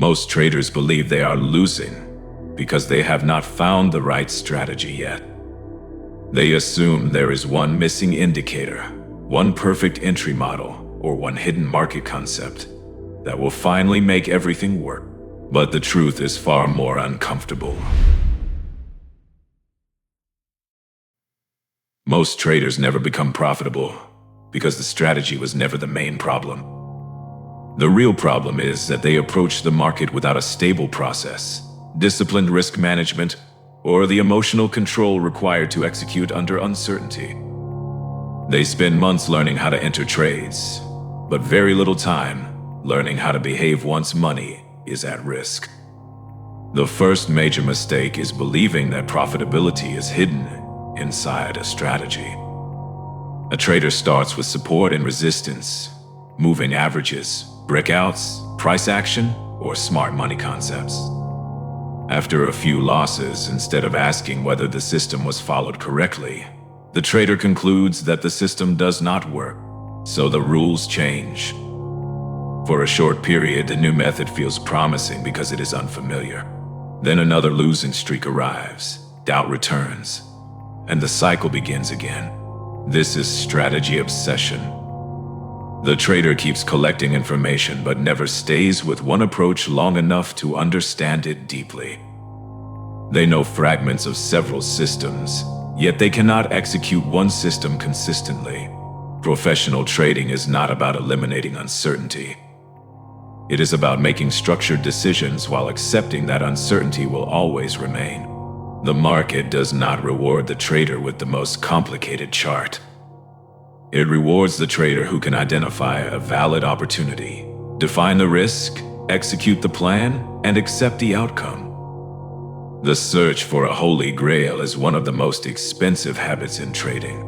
Most traders believe they are losing because they have not found the right strategy yet. They assume there is one missing indicator, one perfect entry model, or one hidden market concept that will finally make everything work. But the truth is far more uncomfortable. Most traders never become profitable because the strategy was never the main problem. The real problem is that they approach the market without a stable process, disciplined risk management, or the emotional control required to execute under uncertainty. They spend months learning how to enter trades, but very little time learning how to behave once money is at risk. The first major mistake is believing that profitability is hidden inside a strategy. A trader starts with support and resistance, moving averages, breakouts, price action, or smart money concepts. After a few losses, instead of asking whether the system was followed correctly, the trader concludes that the system does not work, so the rules change. For a short period, the new method feels promising because it is unfamiliar. Then another losing streak arrives, doubt returns, and the cycle begins again. This is strategy obsession. The trader keeps collecting information but never stays with one approach long enough to understand it deeply. They know fragments of several systems, yet they cannot execute one system consistently. Professional trading is not about eliminating uncertainty. It is about making structured decisions while accepting that uncertainty will always remain. The market does not reward the trader with the most complicated chart. It rewards the trader who can identify a valid opportunity, define the risk, execute the plan, and accept the outcome. The search for a holy grail is one of the most expensive habits in trading.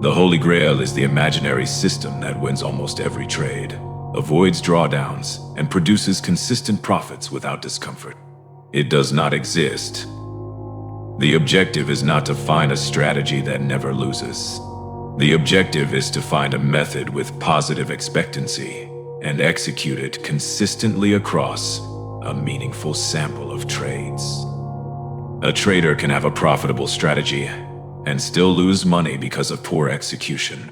The holy grail is the imaginary system that wins almost every trade, avoids drawdowns, and produces consistent profits without discomfort. It does not exist. The objective is not to find a strategy that never loses. The objective is to find a method with positive expectancy and execute it consistently across a meaningful sample of trades. A trader can have a profitable strategy and still lose money because of poor execution.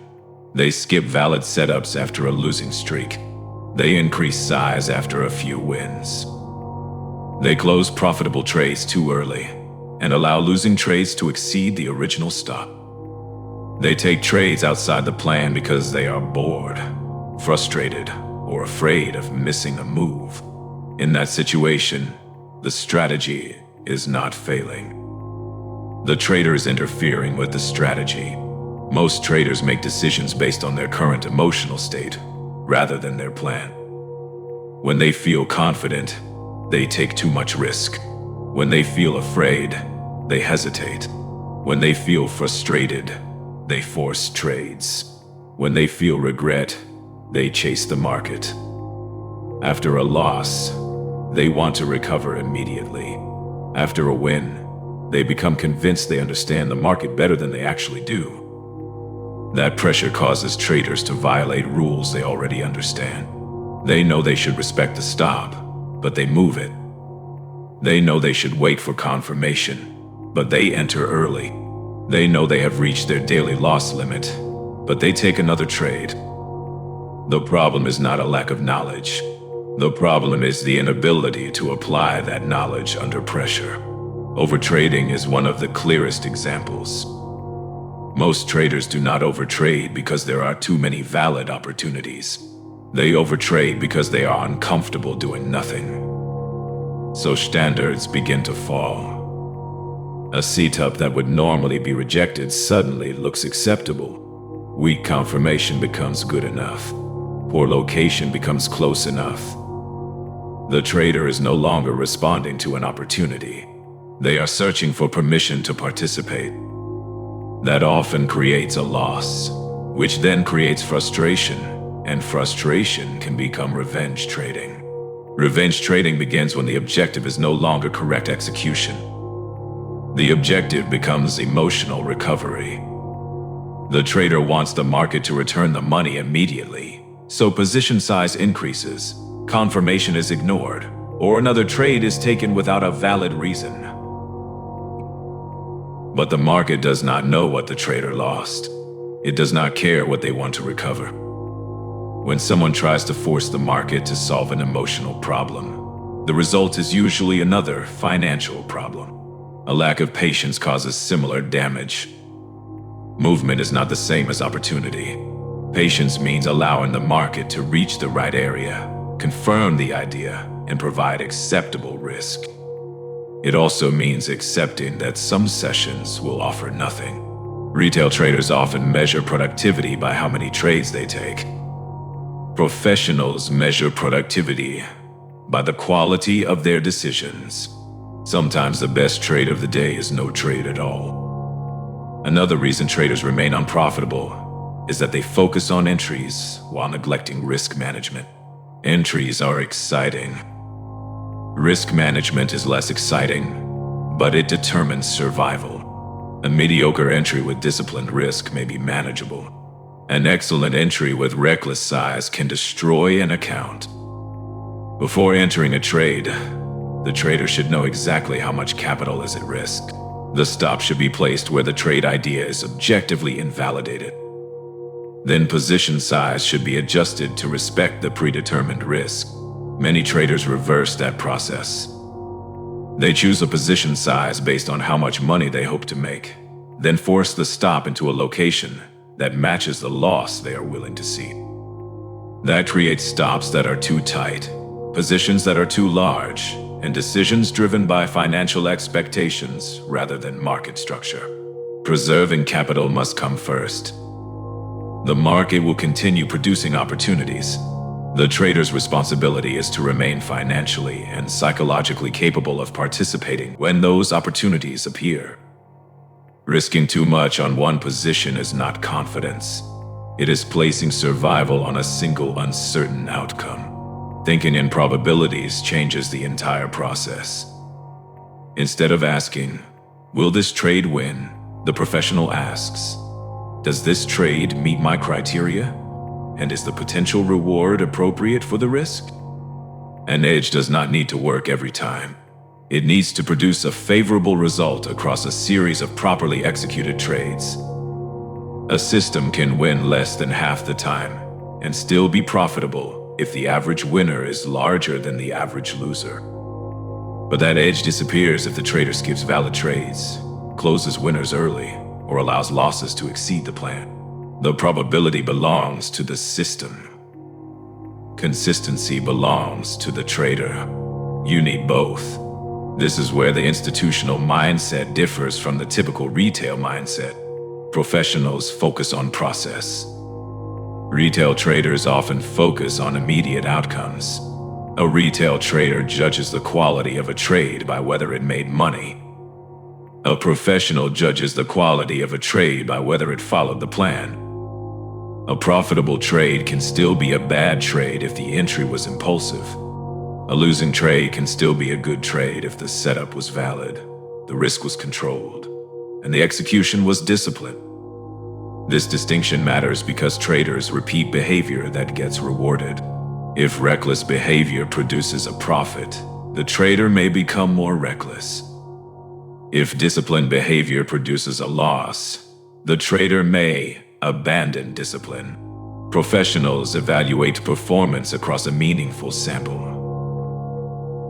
They skip valid setups after a losing streak. They increase size after a few wins. They close profitable trades too early and allow losing trades to exceed the original stop. They take trades outside the plan because they are bored, frustrated, or afraid of missing a move. In that situation, the strategy is not failing. The trader is interfering with the strategy. Most traders make decisions based on their current emotional state rather than their plan. When they feel confident, they take too much risk. When they feel afraid, they hesitate. When they feel frustrated, they force trades. When they feel regret, they chase the market. After a loss, they want to recover immediately. After a win, they become convinced they understand the market better than they actually do. That pressure causes traders to violate rules they already understand. They know they should respect the stop, but they move it. They know they should wait for confirmation, but they enter early. They know they have reached their daily loss limit, but they take another trade. The problem is not a lack of knowledge. The problem is the inability to apply that knowledge under pressure. Overtrading is one of the clearest examples. Most traders do not overtrade because there are too many valid opportunities. They overtrade because they are uncomfortable doing nothing. So standards begin to fall. A setup that would normally be rejected suddenly looks acceptable. Weak confirmation becomes good enough. Poor location becomes close enough. The trader is no longer responding to an opportunity. They are searching for permission to participate. That often creates a loss, which then creates frustration, and frustration can become revenge trading. Revenge trading begins when the objective is no longer correct execution. The objective becomes emotional recovery. The trader wants the market to return the money immediately, so position size increases, confirmation is ignored, or another trade is taken without a valid reason. But the market does not know what the trader lost. It does not care what they want to recover. When someone tries to force the market to solve an emotional problem, the result is usually another financial problem. A lack of patience causes similar damage. Movement is not the same as opportunity. Patience means allowing the market to reach the right area, confirm the idea, and provide acceptable risk. It also means accepting that some sessions will offer nothing. Retail traders often measure productivity by how many trades they take. Professionals measure productivity by the quality of their decisions. Sometimes the best trade of the day is no trade at all. Another reason traders remain unprofitable is that they focus on entries while neglecting risk management. Entries are exciting. Risk management is less exciting, but it determines survival. A mediocre entry with disciplined risk may be manageable. An excellent entry with reckless size can destroy an account. Before entering a trade, the trader should know exactly how much capital is at risk. The stop should be placed where the trade idea is objectively invalidated. Then position size should be adjusted to respect the predetermined risk. Many traders reverse that process. They choose a position size based on how much money they hope to make, then force the stop into a location that matches the loss they are willing to see. That creates stops that are too tight, positions that are too large, and decisions driven by financial expectations rather than market structure. Preserving capital must come first. The market will continue producing opportunities. The trader's responsibility is to remain financially and psychologically capable of participating when those opportunities appear. Risking too much on one position is not confidence. It is placing survival on a single uncertain outcome. Thinking in probabilities changes the entire process. Instead of asking, "Will this trade win?" the professional asks, "Does this trade meet my criteria? And is the potential reward appropriate for the risk?" An edge does not need to work every time. It needs to produce a favorable result across a series of properly executed trades. A system can win less than half the time and still be profitable if the average winner is larger than the average loser. But that edge disappears if the trader skips valid trades, closes winners early, or allows losses to exceed the plan. The probability belongs to the system. Consistency belongs to the trader. You need both. This is where the institutional mindset differs from the typical retail mindset. Professionals focus on process. Retail traders often focus on immediate outcomes. A retail trader judges the quality of a trade by whether it made money. A professional judges the quality of a trade by whether it followed the plan. A profitable trade can still be a bad trade if the entry was impulsive. A losing trade can still be a good trade if the setup was valid, the risk was controlled, and the execution was disciplined. This distinction matters because traders repeat behavior that gets rewarded. If reckless behavior produces a profit, the trader may become more reckless. If disciplined behavior produces a loss, the trader may abandon discipline. Professionals evaluate performance across a meaningful sample.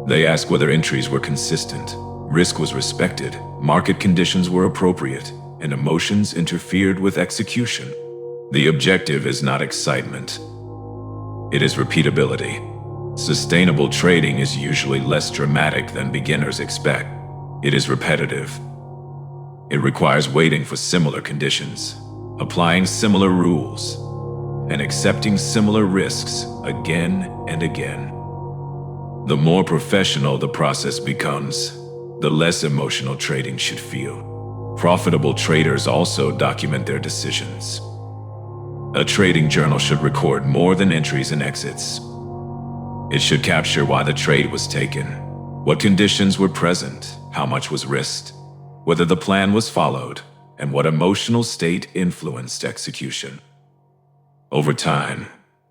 They ask whether entries were consistent, risk was respected, market conditions were appropriate, and emotions interfered with execution. The objective is not excitement. It is repeatability. Sustainable trading is usually less dramatic than beginners expect. It is repetitive. It requires waiting for similar conditions, applying similar rules, and accepting similar risks again and again. The more professional the process becomes, the less emotional trading should feel. Profitable traders also document their decisions. A trading journal should record more than entries and exits. It should capture why the trade was taken, what conditions were present, how much was risked, whether the plan was followed, and what emotional state influenced execution. Over time,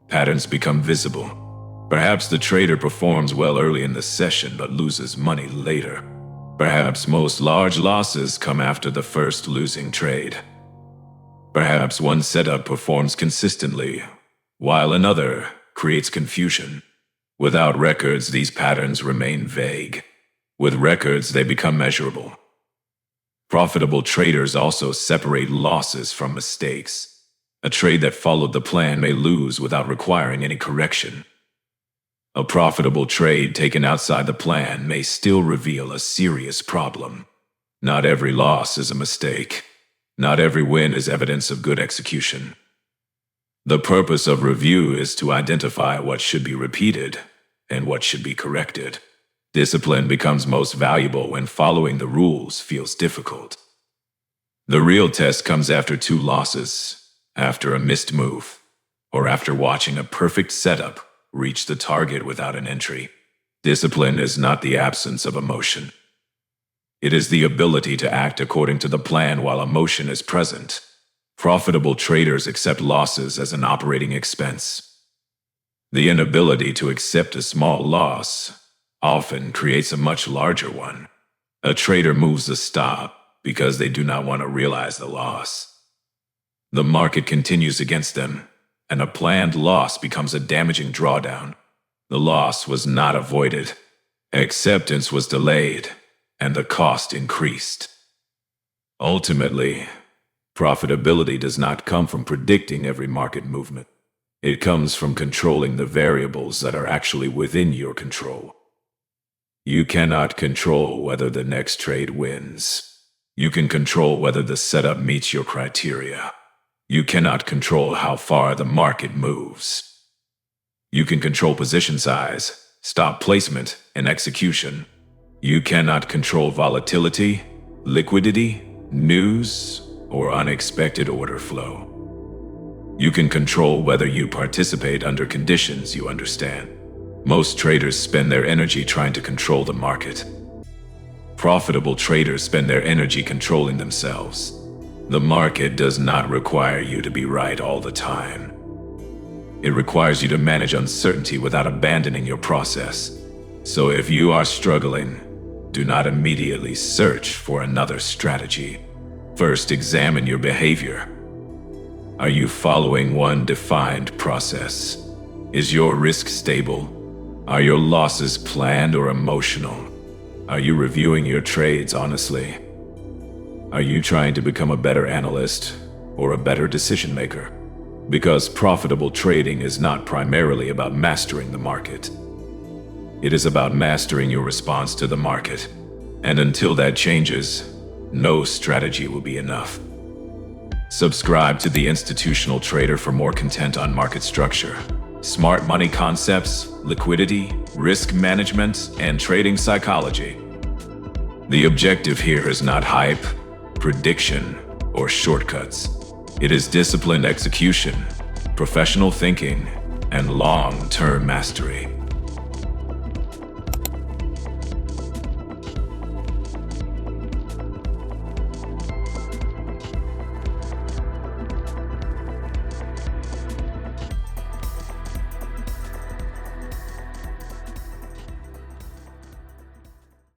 patterns become visible. Perhaps the trader performs well early in the session but loses money later. Perhaps most large losses come after the first losing trade. Perhaps one setup performs consistently, while another creates confusion. Without records, these patterns remain vague. With records, they become measurable. Profitable traders also separate losses from mistakes. A trade that followed the plan may lose without requiring any correction. A profitable trade taken outside the plan may still reveal a serious problem. Not every loss is a mistake. Not every win is evidence of good execution. The purpose of review is to identify what should be repeated and what should be corrected. Discipline becomes most valuable when following the rules feels difficult. The real test comes after 2 losses, after a missed move, or after watching a perfect setup reach the target without an entry. Discipline is not the absence of emotion. It is the ability to act according to the plan while emotion is present. Profitable traders accept losses as an operating expense. The inability to accept a small loss often creates a much larger one. A trader moves a stop because they do not want to realize the loss. The market continues against them, and a planned loss becomes a damaging drawdown. The loss was not avoided. Acceptance was delayed, and the cost increased. Ultimately, profitability does not come from predicting every market movement. It comes from controlling the variables that are actually within your control. You cannot control whether the next trade wins. You can control whether the setup meets your criteria. You cannot control how far the market moves. You can control position size, stop placement, and execution. You cannot control volatility, liquidity, news, or unexpected order flow. You can control whether you participate under conditions you understand. Most traders spend their energy trying to control the market. Profitable traders spend their energy controlling themselves. The market does not require you to be right all the time. It requires you to manage uncertainty without abandoning your process. So if you are struggling, do not immediately search for another strategy. First, examine your behavior. Are you following one defined process? Is your risk stable? Are your losses planned or emotional? Are you reviewing your trades honestly? Are you trying to become a better analyst or a better decision maker? Because profitable trading is not primarily about mastering the market. It is about mastering your response to the market. And until that changes, no strategy will be enough. Subscribe to The Institutional Trader for more content on market structure, smart money concepts, liquidity, risk management, and trading psychology. The objective here is not hype, prediction, or shortcuts. It is disciplined execution, professional thinking, and long-term mastery.